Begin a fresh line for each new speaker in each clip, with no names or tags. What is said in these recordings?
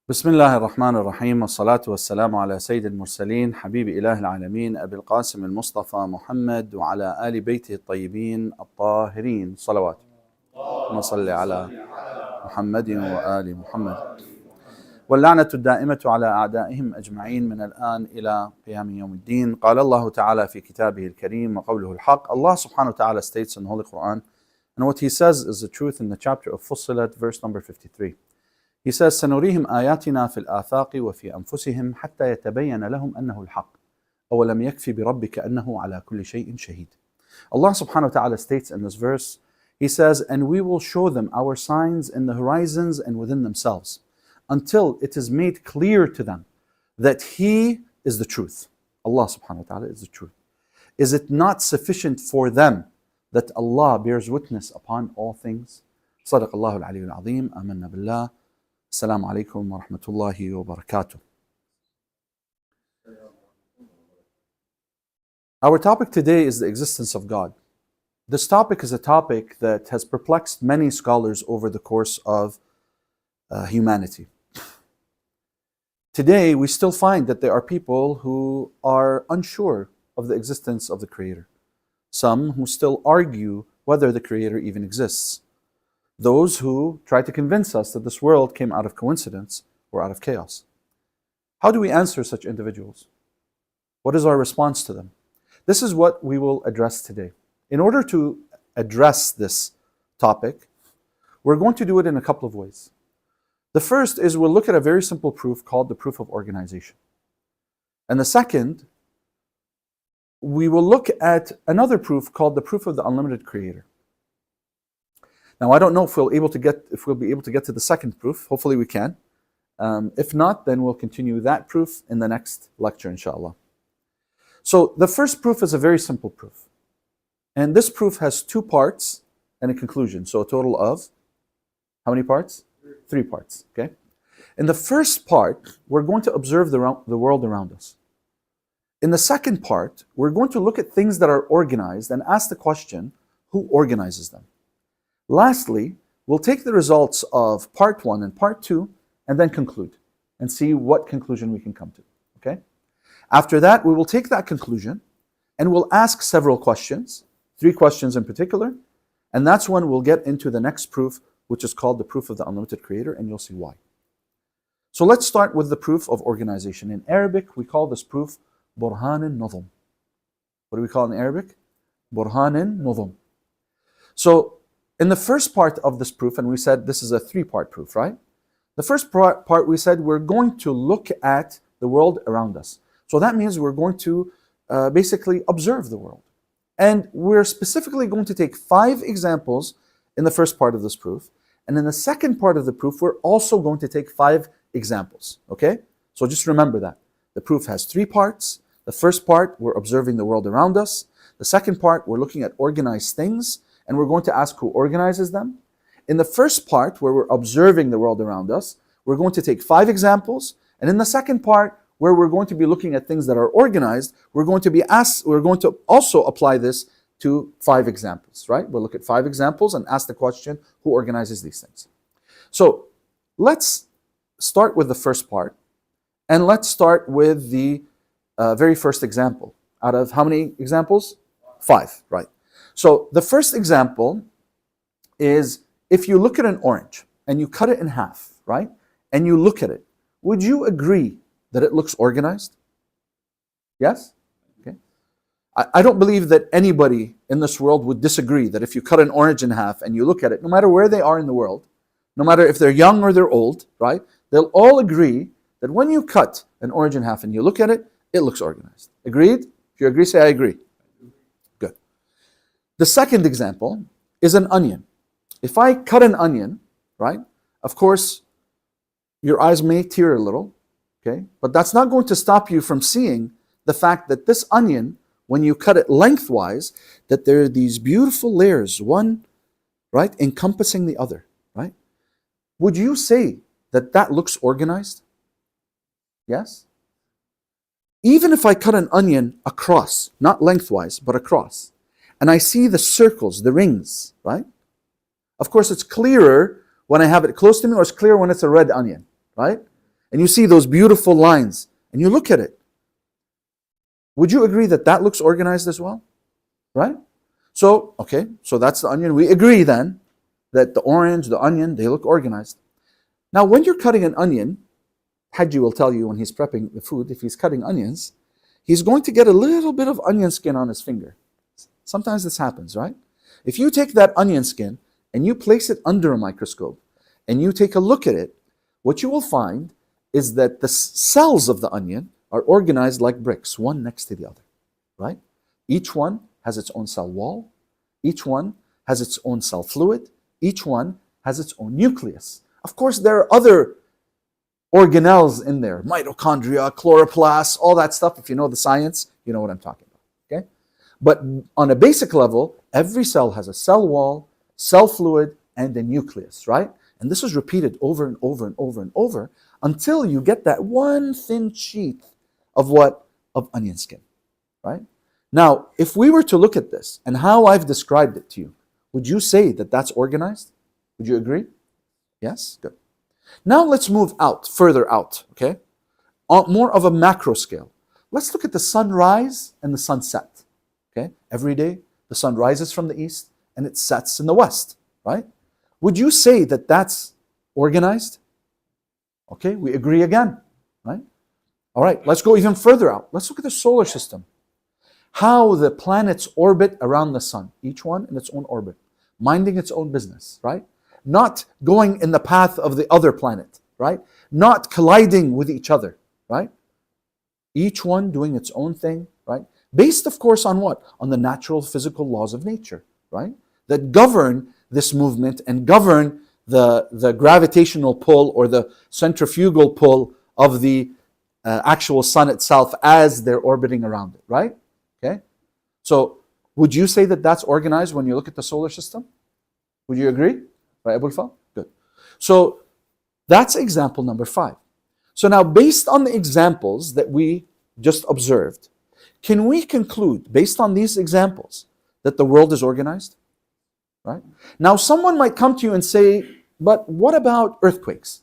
بسم الله الرحمن الرحيم والصلاة والسلام على سيد المرسلين حبيب إله العالمين أبي القاسم المصطفى محمد وعلى آل بيته الطيبين الطاهرين صلوات. اللهم صل على محمد وآل محمد واللعنة الدائمة على أعدائهم أجمعين من الآن إلى قيام يوم الدين. قال الله تعالى في كتابه الكريم وقوله الحق. Allah subhanahu wa ta'ala states in the Holy Quran, and what he says is the truth in the chapter of Fussilat, verse number 53. He says, سنريهم آياتنا في الآفاق وفي أنفسهم حتى يتبين لهم أنه الحق أولم يكفي بربك أنه على كل شيء شهيد. Allah subhanahu wa ta'ala states in this verse, He says, and we will show them our signs in the horizons and within themselves until it is made clear to them that He is the truth. Allah subhanahu wa ta'ala is the truth. Is it not sufficient for them that Allah bears witness upon all things? صدق الله العلي العظيم. آمنا بالله. Assalamu alaikum wa rahmatullahi wa barakatuh. Our topic today is the existence of God. This topic is a topic that has perplexed many scholars over the course of humanity. Today, we still find that there are people who are unsure of the existence of the Creator. Some who still argue whether the Creator even exists. Those who try to convince us that this world came out of coincidence or out of chaos. How do we answer such individuals? What is our response to them? This is what we will address today. In order to address this topic, we're going to do it in a couple of ways. The first is we'll look at a very simple proof called the proof of organization. And the second, we will look at another proof called the proof of the unlimited Creator. Now, I don't know if we'll be able to get to the second proof. Hopefully we can. If not, then we'll continue that proof in the next lecture, inshallah. So the first proof is a very simple proof. And this proof has two parts and a conclusion. So a total of, how many parts? 3 parts, okay? In the first part, we're going to observe the world around us. In the second part, we're going to look at things that are organized and ask the question, who organizes them? Lastly, we'll take the results of part 1 and part 2 and then conclude and see what conclusion we can come to, okay? After that, we will take that conclusion and we'll ask several questions, 3 questions in particular, and that's when we'll get into the next proof, which is called the proof of the unlimited Creator, and you'll see why. So let's start with the proof of organization. In Arabic, we call this proof Burhan al-Nuzum. What do we call it in Arabic? Burhan al-Nuzum. So, in the first part of this proof, and we said this is a 3-part proof, right? The first part we said we're going to look at the world around us. So that means we're going to basically observe the world. And we're specifically going to take 5 examples in the first part of this proof. And in the second part of the proof, we're also going to take 5 examples, okay? So just remember that. The proof has 3 parts. The first part, we're observing the world around us. The second part, we're looking at organized things. And we're going to ask who organizes them. In the first part, where we're observing the world around us, we're going to take 5 examples. And in the second part, where we're going to be looking at things that are organized, we're going to also apply this to 5 examples, right? We'll look at 5 examples and ask the question, who organizes these things? So let's start with the first part. And let's start with the very first example. Out of how many examples? 5, right? So the first example is if you look at an orange and you cut it in half, right? And you look at it, would you agree that it looks organized? Yes? Okay. I don't believe that anybody in this world would disagree that if you cut an orange in half and you look at it, no matter where they are in the world, no matter if they're young or they're old, right? They'll all agree that when you cut an orange in half and you look at it, it looks organized. Agreed? If you agree, say I agree. The second example is an onion. If I cut an onion, right, of course, your eyes may tear a little, okay? But that's not going to stop you from seeing the fact that this onion, when you cut it lengthwise, that there are these beautiful layers, one, right, encompassing the other, right? Would you say that that looks organized? Yes? Even if I cut an onion across, not lengthwise, but across, and I see the circles, the rings, right? Of course, it's clearer when I have it close to me, or it's clearer when it's a red onion, right? and you see those beautiful lines, and you look at it, would you agree that that looks organized as well? Right? So, okay, so that's the onion. We agree then that the orange, the onion, they look organized. Now, when you're cutting an onion, Haji will tell you when he's prepping the food, if he's cutting onions, he's going to get a little bit of onion skin on his finger. Sometimes this happens, right? If you take that onion skin and you place it under a microscope and you take a look at it, what you will find is that the cells of the onion are organized like bricks, one next to the other, right? Each one has its own cell wall. Each one has its own cell fluid. Each one has its own nucleus. Of course, there are other organelles in there, mitochondria, chloroplasts, all that stuff. If you know the science, you know what I'm talking about, okay? But on a basic level, every cell has a cell wall, cell fluid, and a nucleus, right? And this is repeated over and over and over and over until you get that one thin sheet of what? Of onion skin, right? Now, if we were to look at this and how I've described it to you, would you say that that's organized? Would you agree? Yes? Good. Now let's move out, further out, okay? On more of a macro scale. Let's look at the sunrise and the sunset, okay? Every day, the sun rises from the east and it sets in the west, right? Would you say that that's organized? Okay, we agree again, right? All right, let's go even further out. Let's look at the solar system. How the planets orbit around the sun, each one in its own orbit, minding its own business, right? Not going in the path of the other planet, right? Not colliding with each other, right? Each one doing its own thing, right? Based, of course, on what? On the natural physical laws of nature, right? That govern this movement and govern the gravitational pull or the centrifugal pull of the actual sun itself as they're orbiting around it, right? Okay? So, would you say that that's organized when you look at the solar system? Would you agree? Right, Abul Fal? Good. So, that's example number 5. So now, based on the examples that we just observed, can we conclude, based on these examples, that the world is organized? Right? Now, someone might come to you and say, but what about earthquakes?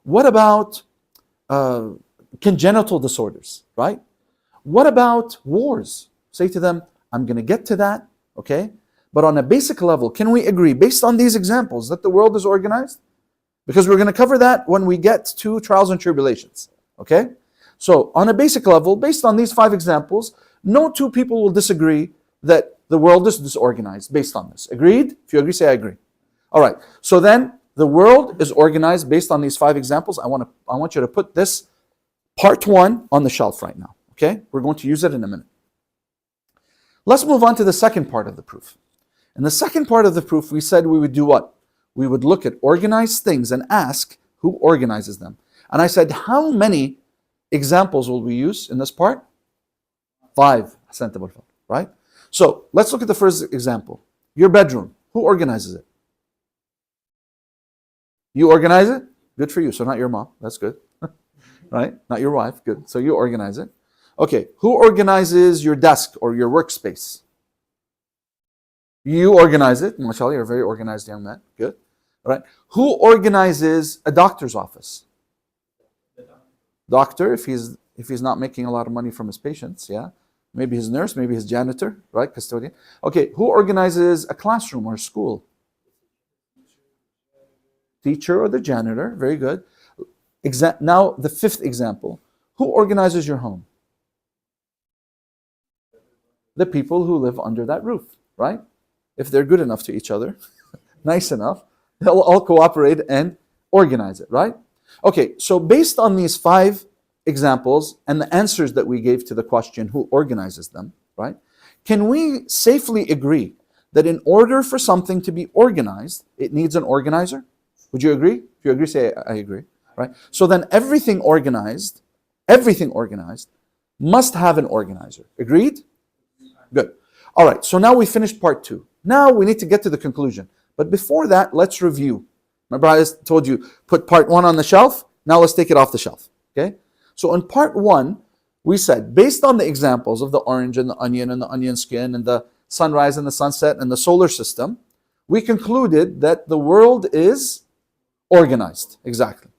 What about congenital disorders, right? What about wars? Say to them, I'm going to get to that, okay? But on a basic level, can we agree, based on these examples, that the world is organized? Because we're going to cover that when we get to trials and tribulations, okay? So on a basic level, based on these 5 examples, no 2 people will disagree that the world is disorganized based on this. Agreed? If you agree, say I agree. All right, so then the world is organized based on these 5 examples. I want you to put this part 1 on the shelf right now, okay? We're going to use it in a minute. Let's move on to the second part of the proof. In the second part of the proof, we said we would do what? We would look at organized things and ask who organizes them. And I said, how many examples will we use in this part? 5, right? So let's look at the first example. Your bedroom, who organizes it? You organize it? Good for you. So not your mom, that's good. Right? Not your wife, good. So you organize it. Okay, who organizes your desk or your workspace? You organize it. MashaAllah, you're a very organized young man. Good. All right. Who organizes a doctor's office? Doctor, if he's not making a lot of money from his patients, yeah. Maybe his nurse, maybe his janitor, right? Custodian. Okay, who organizes a classroom or a school? Teacher or the janitor. Very good. Now, the 5th example. Who organizes your home? The people who live under that roof, right? If they're good enough to each other, nice enough, they'll all cooperate and organize it, right? Okay, so based on these 5 examples and the answers that we gave to the question, who organizes them, right? Can we safely agree that in order for something to be organized, it needs an organizer? Would you agree? If you agree, say I agree, right? So then everything organized must have an organizer. Agreed? Good. All right, so now we finished part 2. Now we need to get to the conclusion. But before that, let's review. Remember I told you, put part 1 on the shelf. Now let's take it off the shelf, okay? So in part 1, we said, based on the examples of the orange and the onion skin and the sunrise and the sunset and the solar system, we concluded that the world is organized, exactly.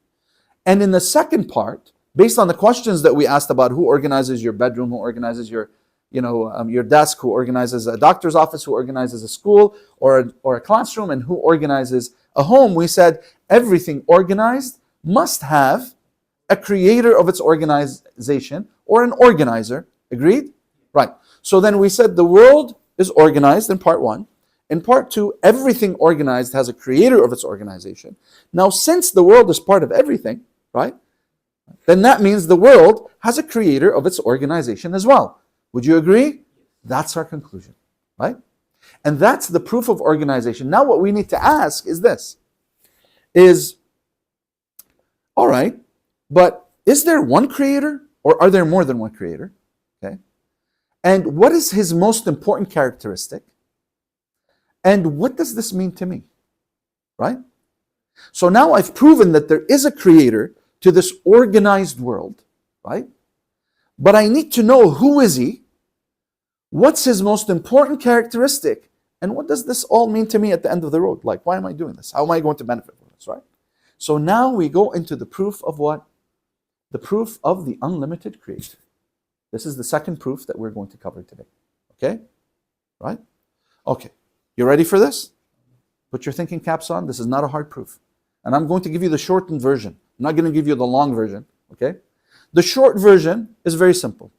And in the second part, based on the questions that we asked about who organizes your bedroom, who organizes your your desk, who organizes a doctor's office, who organizes a school or a classroom, and who organizes a home, we said everything organized must have a creator of its organization or an organizer. Agreed? Right. So then we said the world is organized in part one. In part two, everything organized has a creator of its organization. Now, since the world is part of everything, right, then that means the world has a creator of its organization as well. Would you agree? That's our conclusion, right? And that's the proof of organization. Now what we need to ask is this, all right, but is there one creator or are there more than one creator? Okay. And what is his most important characteristic? And what does this mean to me? Right? So now I've proven that there is a creator to this organized world, right? But I need to know who is he, what's his most important characteristic, and what does this all mean to me at the end of the road? Like, why am I doing this? How am I going to benefit from this, right? So now we go into the proof of what? The proof of the unlimited creator. This is the second proof that we're going to cover today. Okay? Right? Okay. You ready for this? Put your thinking caps on. This is not a hard proof. And I'm going to give you the shortened version. I'm not going to give you the long version. Okay? The short version is very simple.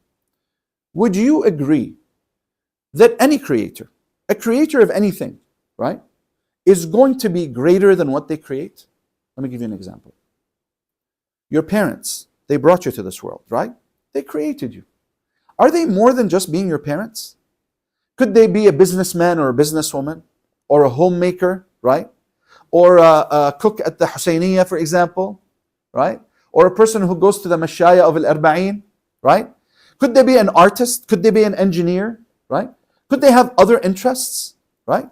Would you agree that any creator, a creator of anything, right, is going to be greater than what they create? Let me give you an example. Your parents, they brought you to this world, right? They created you. Are they more than just being your parents? Could they be a businessman or a businesswoman or a homemaker, right? Or a cook at the Husseiniya, for example, right? Or a person who goes to the Mashaya of Al-Arba'in, right? Could they be an artist? Could they be an engineer, right? Could they have other interests, right?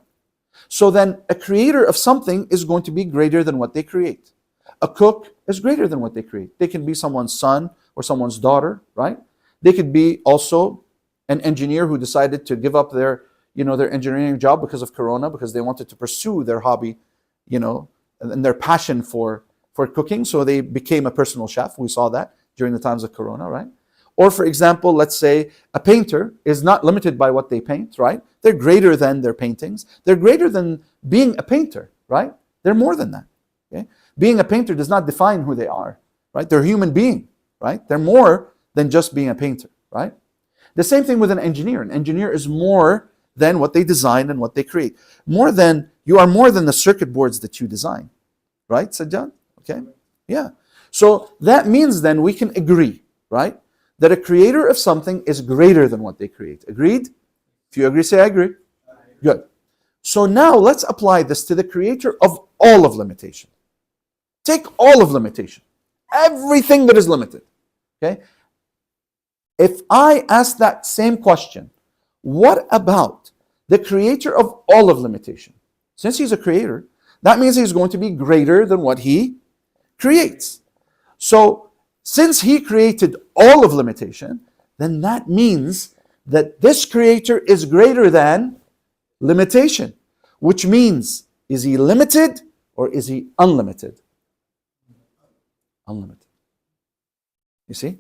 So then a creator of something is going to be greater than what they create. A cook is greater than what they create. They can be someone's son or someone's daughter, right? They could be also an engineer who decided to give up their engineering job because of Corona, because they wanted to pursue their hobby, and their passion for cooking. So they became a personal chef. We saw that during the times of Corona, right? Or for example, let's say a painter is not limited by what they paint, right? They're greater than their paintings. They're greater than being a painter, right? They're more than that. Okay? Being a painter does not define who they are, right? They're a human being, right? They're more than just being a painter, right? The same thing with an engineer. An engineer is more than what they design and what they create. You are more than the circuit boards that you design, right, Sajjad? Okay, yeah. So that means then we can agree, right, that a creator of something is greater than what they create. Agreed? If you agree, say I agree. Good. So now let's apply this to the creator of all of limitation. Take all of limitation. Everything that is limited. Okay? If I ask that same question, what about the creator of all of limitation? Since he's a creator, that means he's going to be greater than what he creates. So, since he created all of limitation, then that means that this creator is greater than limitation. Which means, is he limited or is he unlimited? Unlimited. You see?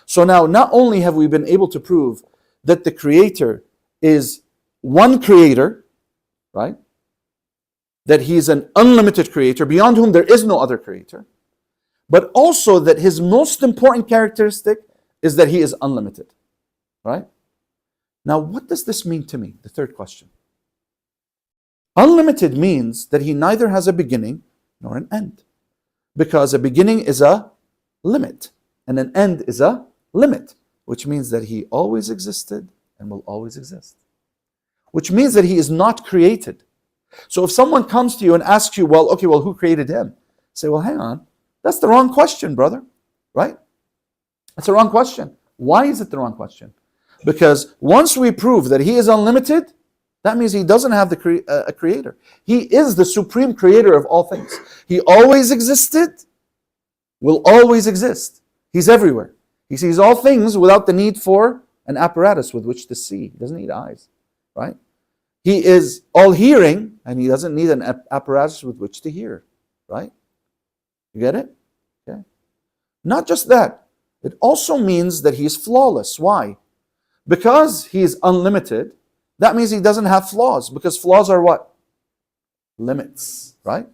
So now, not only have we been able to prove that the creator is one creator, right? That he is an unlimited creator, beyond whom there is no other creator, but also that his most important characteristic is that he is unlimited, right? Now, what does this mean to me? The third question. Unlimited means that he neither has a beginning nor an end, because a beginning is a limit and an end is a limit, which means that he always existed and will always exist, which means that he is not created. So if someone comes to you and asks you, well, who created him? Say, well, hang on. That's the wrong question, brother. Right? That's the wrong question. Why is it the wrong question? Because once we prove that he is unlimited, that means he doesn't have a creator. He is the supreme creator of all things. He always existed, will always exist. He's everywhere. He sees all things without the need for an apparatus with which to see. He doesn't need eyes. Right? He is all hearing, and he doesn't need an apparatus with which to hear. Right? You get it? Okay. Not just that, it also means that he is flawless. Why? Because he is unlimited, that means he doesn't have flaws, because flaws are what? Limits, right?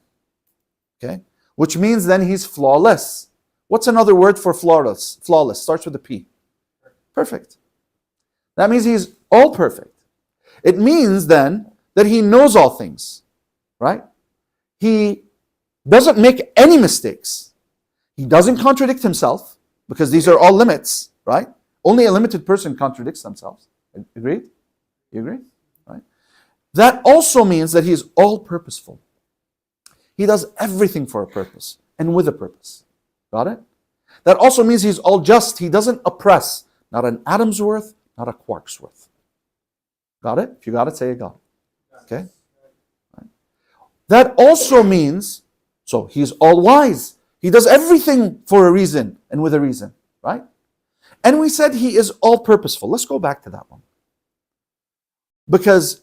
Okay? Which means then he's flawless. What's another word for flawless? Flawless starts with a P. Perfect. That means he's all perfect. It means then that he knows all things, right? He doesn't make any mistakes. He doesn't contradict himself, because these are all limits, right? Only a limited person contradicts themselves. Agreed? You agree? Right? That also means that he is all purposeful. He does everything for a purpose and with a purpose. Got it? That also means he's all just. He doesn't oppress. Not an atom's worth, not a quark's worth. Got it? If you got it, say you got it. Okay? Right. That also means, so he's all wise. He does everything for a reason and with a reason. Right? And we said he is all purposeful. Let's go back to that one. Because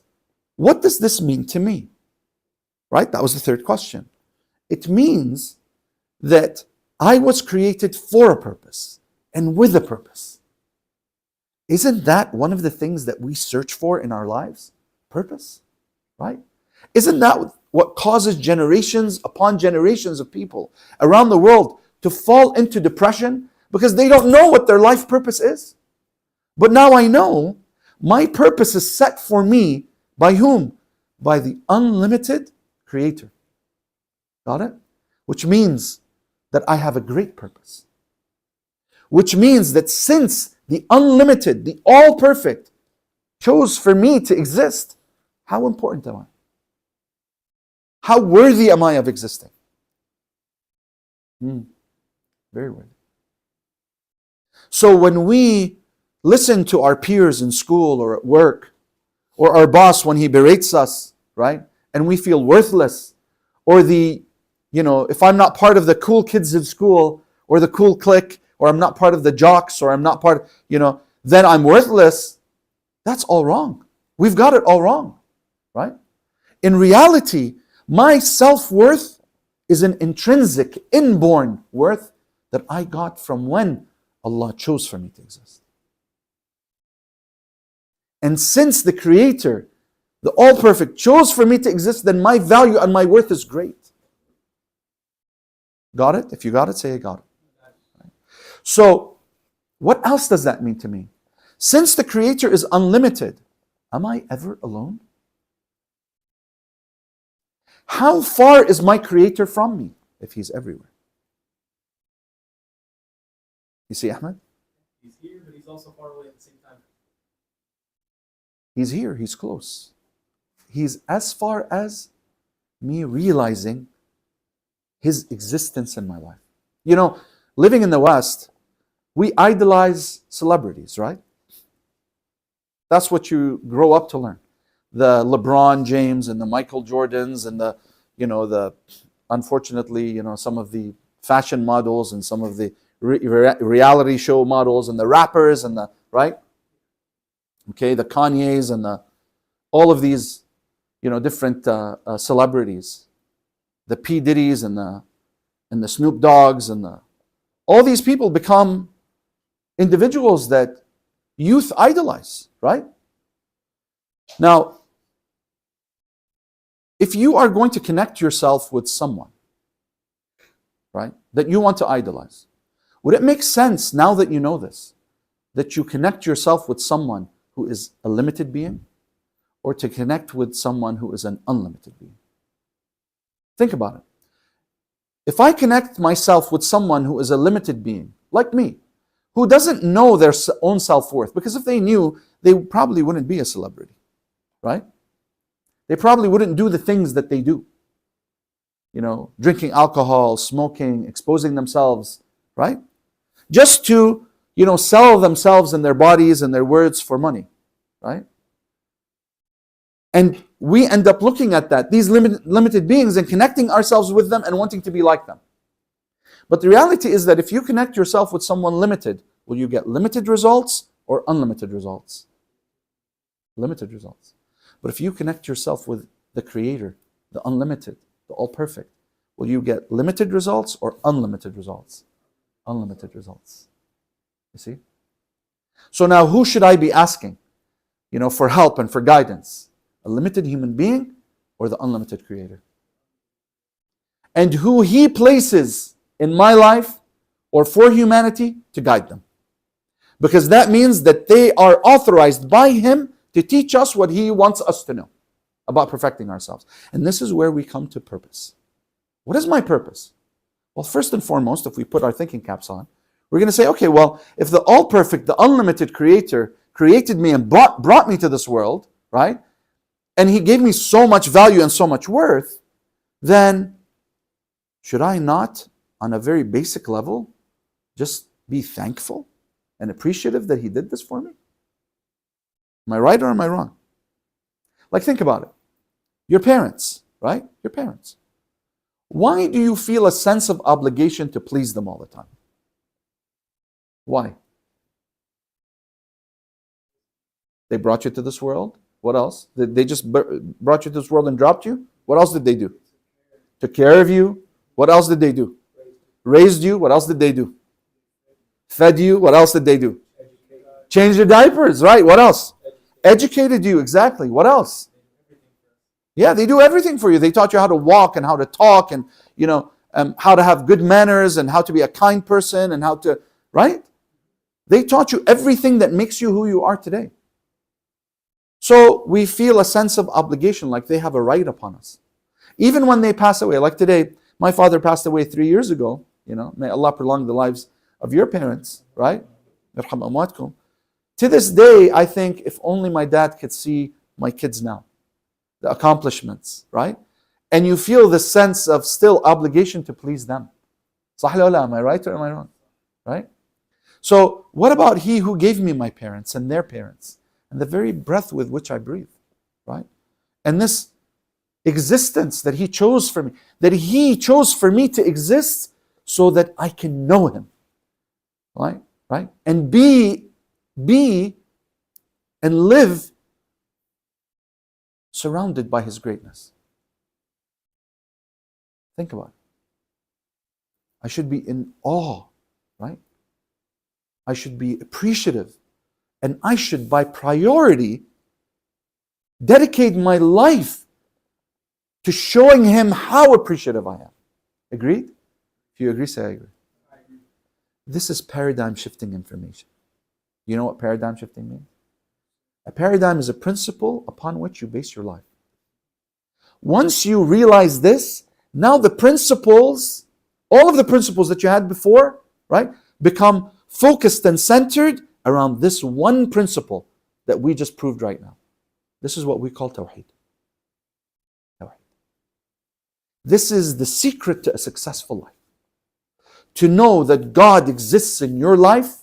what does this mean to me? Right? That was the third question. It means that I was created for a purpose and with a purpose. Isn't that one of the things that we search for in our lives? Purpose, right? Isn't that what causes generations upon generations of people around the world to fall into depression? Because they don't know what their life purpose is. But now I know my purpose is set for me by whom? By the unlimited Creator. Got it? Which means that I have a great purpose. Which means that since the unlimited, the all-perfect, chose for me to exist, how important am I? How worthy am I of existing? Very worthy. So when we listen to our peers in school or at work, or our boss when he berates us, right? And we feel worthless, or if I'm not part of the cool kids in school, or the cool clique, or I'm not part of the jocks, or I'm not part, then I'm worthless. That's all wrong. We've got it all wrong, right? In reality, my self-worth is an intrinsic, inborn worth that I got from when Allah chose for me to exist. And since the Creator, the All-Perfect, chose for me to exist, then my value and my worth is great. Got it? If you got it, say I got it. Right? So, what else does that mean to me? Since the Creator is unlimited, am I ever alone? How far is my Creator from me if He's everywhere? You see, Ahmed?
He's here, but He's also far away at the same time.
He's here, He's close. He's as far as me realizing His existence in my life. Living in the West, we idolize celebrities, right? That's what you grow up to learn. The LeBron James and the Michael Jordans and the unfortunately, some of the fashion models and some of the reality show models and the rappers and right? Okay, the Kanyes and all of these, different celebrities, the P. Diddy's and the Snoop Dogg's and all these people become individuals that youth idolize, right? Now, if you are going to connect yourself with someone, right, that you want to idolize, would it make sense, now that you know this, that you connect yourself with someone who is a limited being, or to connect with someone who is an unlimited being? Think about it. If I connect myself with someone who is a limited being, like me, who doesn't know their own self-worth, because if they knew, they probably wouldn't be a celebrity, right? They probably wouldn't do the things that they do. Drinking alcohol, smoking, exposing themselves, right? Just to, sell themselves and their bodies and their words for money, right? And we end up looking at these limited beings and connecting ourselves with them and wanting to be like them. But the reality is that if you connect yourself with someone limited, will you get limited results or unlimited results? Limited results. But if you connect yourself with the Creator, the unlimited, the all-perfect, will you get limited results or unlimited results? Unlimited results. You see? So now who should I be asking, for help and for guidance? A limited human being or the unlimited creator? And who he places in my life or for humanity to guide them. Because that means that they are authorized by him to teach us what he wants us to know about perfecting ourselves. And this is where we come to purpose. What is my purpose? Well, first and foremost, if we put our thinking caps on, we're going to say, okay, well, if the all-perfect, the unlimited creator created me and brought me to this world, right? And he gave me so much value and so much worth, then should I not, on a very basic level, just be thankful and appreciative that he did this for me? Am I right or am I wrong? Like, think about it. Your parents, right? Your parents. Why do you feel a sense of obligation to please them all the time? Why? They brought you to this world. What else? They just brought you to this world and dropped you? What else did they do? Took care of you. What else did they do? Raised you. What else did they do? Fed you. What else did they do? Changed your diapers, right? What else? Educated you, exactly. What else? Yeah, they do everything for you. They taught you how to walk and how to talk and, how to have good manners and how to be a kind person and how to, right? They taught you everything that makes you who you are today. So we feel a sense of obligation, like they have a right upon us. Even when they pass away, like today, my father passed away 3 years ago. May Allah prolong the lives of your parents, right? To this day, I think if only my dad could see my kids now, the accomplishments, right? And you feel the sense of still obligation to please them. Sahih wala, am I right or am I wrong? Right? So what about he who gave me my parents and their parents and the very breath with which I breathe, right? And this existence that he chose for me, that he chose for me to exist so that I can know him, right? And be and live surrounded by his greatness. Think about it. I should be in awe, right? I should be appreciative. And I should, by priority, dedicate my life to showing him how appreciative I am. Agreed? If you agree, say I agree. This is paradigm shifting information. You know what paradigm shifting means? A paradigm is a principle upon which you base your life. Once you realize this, now the principles, all of the principles that you had before, right, become focused and centered around this one principle that we just proved right now. This is what we call Tawheed. This is the secret to a successful life. To know that God exists in your life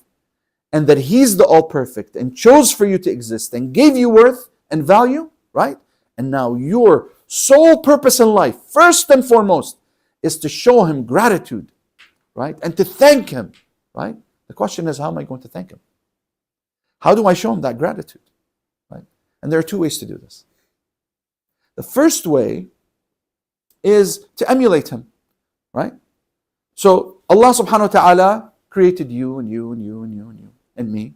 and that He's the all-perfect and chose for you to exist and gave you worth and value, right? And now your sole purpose in life, first and foremost, is to show Him gratitude, right? And to thank Him, right? The question is, how am I going to thank Him? How do I show Him that gratitude, right? And there are two ways to do this. The first way is to emulate Him, right? So Allah subhanahu wa ta'ala created you and you and you and you and you and me.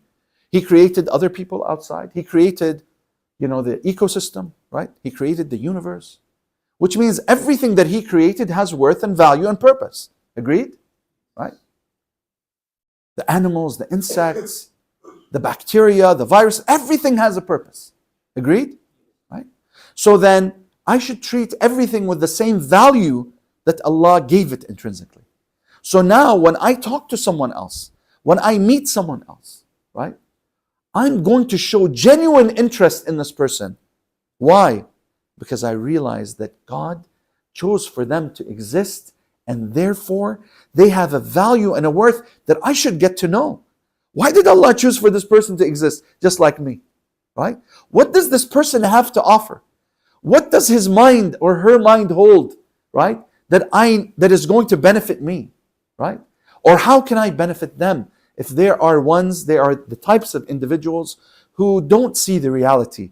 He created other people outside. He created, the ecosystem, right? He created the universe, which means everything that He created has worth and value and purpose. Agreed? Right? The animals, the insects, the bacteria, the virus, everything has a purpose. Agreed? Right? So then I should treat everything with the same value that Allah gave it intrinsically. So now when I talk to someone else, when I meet someone else, right, I'm going to show genuine interest in this person. Why? Because I realize that God chose for them to exist and therefore they have a value and a worth that I should get to know. Why did Allah choose for this person to exist just like me? Right? What does this person have to offer? What does his mind or her mind hold, right? That is going to benefit me, right? Or how can I benefit them? If there are the types of individuals who don't see the reality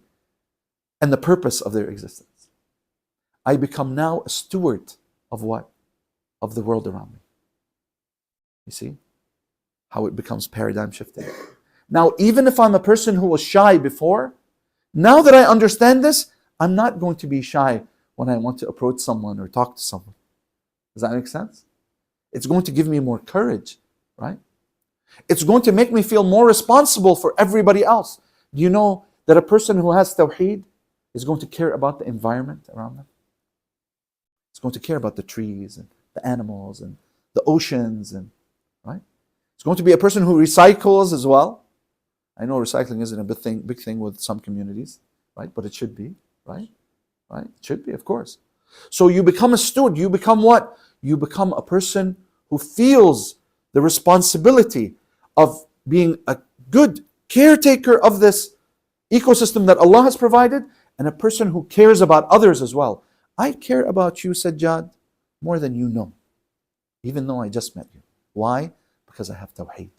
and the purpose of their existence. I become now a steward of what? Of the world around me. You see? how it becomes paradigm shifting. Now, even if I'm a person who was shy before, now that I understand this, I'm not going to be shy when I want to approach someone or talk to someone. Does that make sense? It's going to give me more courage, right? It's going to make me feel more responsible for everybody else. Do you know that a person who has tawheed is going to care about the environment around them? It's going to care about the trees and the animals and the oceans, and right? It's going to be a person who recycles as well. I know recycling isn't a big thing with some communities, right? But it should be, right? Right? It should be, of course. So you become a steward. You become what? You become a person who feels the responsibility of being a good caretaker of this ecosystem that Allah has provided, and a person who cares about others as well. I care about you, Sajjad, more than you know, even though I just met you. Why? Because I have tawheed.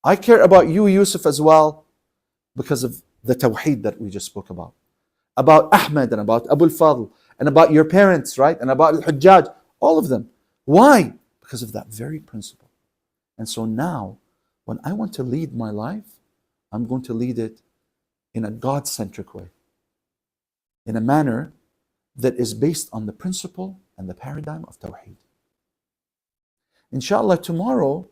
I care about you, Yusuf, as well, because of the tawheed that we just spoke about Ahmed and about Abu al-Fadl and about your parents, right? And about al-Hujjaj, all of them. Why? Because of that very principle. And so now, when I want to lead my life, I'm going to lead it in a God-centric way, in a manner that is based on the principle and the paradigm of tawheed. Inshallah, tomorrow,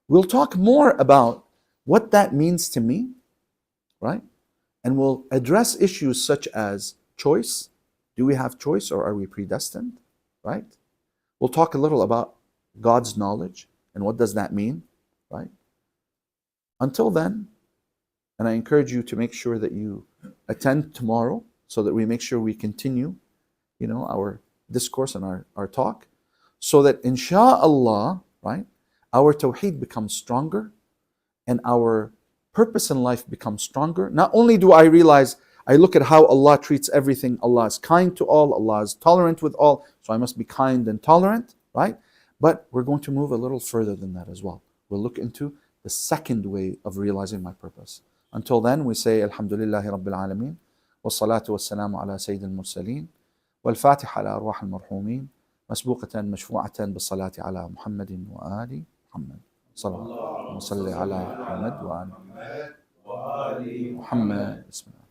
we'll talk more about what that means to me, right? And we'll address issues such as choice. Do we have choice or are we predestined, right? We'll talk a little about God's knowledge and what does that mean, right? Until then, and I encourage you to make sure that you attend tomorrow so that we make sure we continue, our discourse and our talk, so that insha'Allah, right, our tawheed becomes stronger and our purpose in life becomes stronger. Not only do I realize, I look at how Allah treats everything. Allah is kind to all, Allah is tolerant with all, so I must be kind and tolerant, right? But we're going to move a little further than that as well. We'll look into the second way of realizing my purpose. Until then, we say Alhamdulillahi Rabbil Alameen, wassalatu wassalamu ala Sayyidil Mursaleen, والفاتحة على أرواح المرحومين مسبوقة مشفوعة بالصلاة على محمد وآل محمد صلى الله وسلم على محمد وآل محمد بسم الله